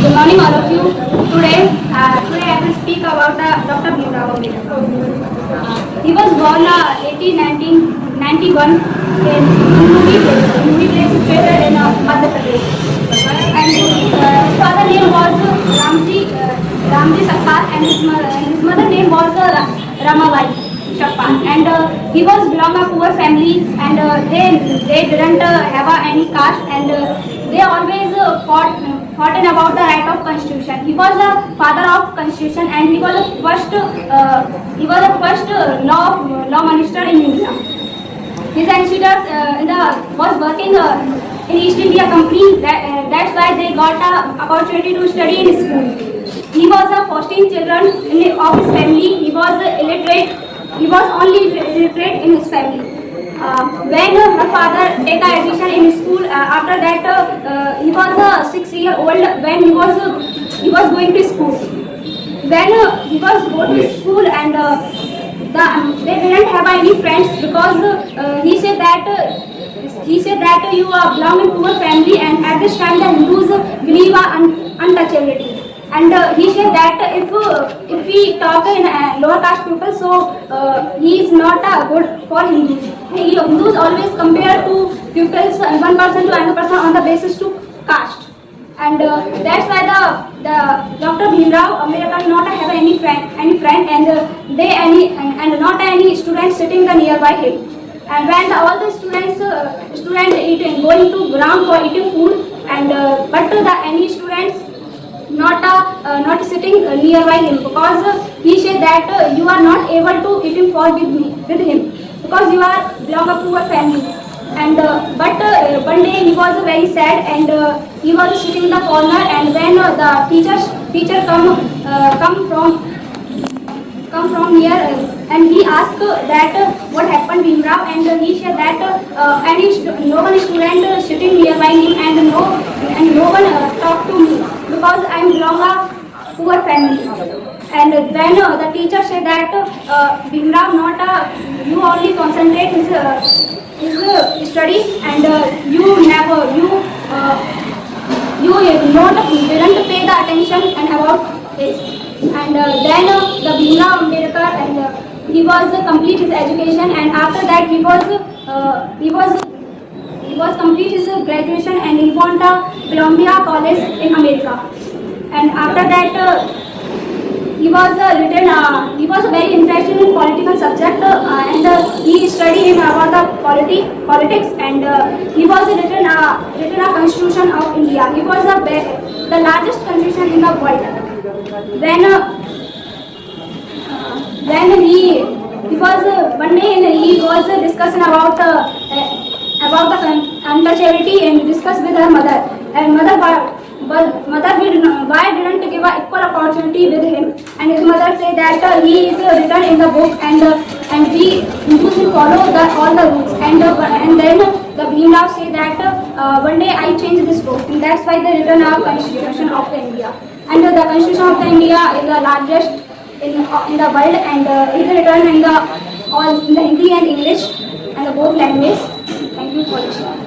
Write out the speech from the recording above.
Good morning, all of you. Today I will speak about Dr. Bhimrao Ambedkar. He was born 1891 in Nuri place. Nuri place is situated in Madhya Pradesh. And his father name was Ramji Sakhar, and his mother name was Ramabai Chappan. And he was belong a poor family, and they didn't have any caste, and they always fought about the right of constitution. He was a father of constitution, and he was the first law minister in India. His ancestors was working in East India Company. That's why they got an opportunity to study in school. He was a 14 children of his family. He was illiterate. He was only illiterate in his family. When the father take a admission in school, after that he was 6-year-old when he was going to school. When he was going to school, and they didn't have any friends, because he said that you are belong to poor family, and at this time the Hindus believe untouchability. And he said that if we talk in lower caste people, so he is not good for Hindus. Hindus always compare to pupils, one person to another person on the basis to caste. And that's why the Dr. Bhimrao Ambedkar not have any friend, and not any students sitting the nearby him. And when all the students eating, going to ground for eating food, and but any students not sitting nearby him, because he said that you are not able to eating food with him, because you are belong a poor family. And but one day he was very sad, and he was sitting in the corner, and when the teacher come from here, and he asked that what happened Bhimrao, and he said that no one student sitting nearby him, and no one talked to me, because I am belong a poor family. And then the teacher said that Bhimrao you only concentrate his study, and you didn't pay the attention and about this. And then the Bhimrao Ambedkar, and he was complete his education, and after that he was complete his graduation, and he went to Columbia College in America. And after that he was very interested in political subject, and he studied about the politics, and he was written a constitution of India. He was the largest constitution in the world. When he was one day he was discussing about the untouchability, and discussed with her mother, and mother why didn't give a equal opportunity with him, and his mother said that he is written in the book, and we should follow all the rules, and then the Bhimrao said that one day I changed this book, and that's why they written our Constitution of the India. And the Constitution of the India is the largest in the world, and it is written in the Hindi and English and the both languages. Thank you for listening.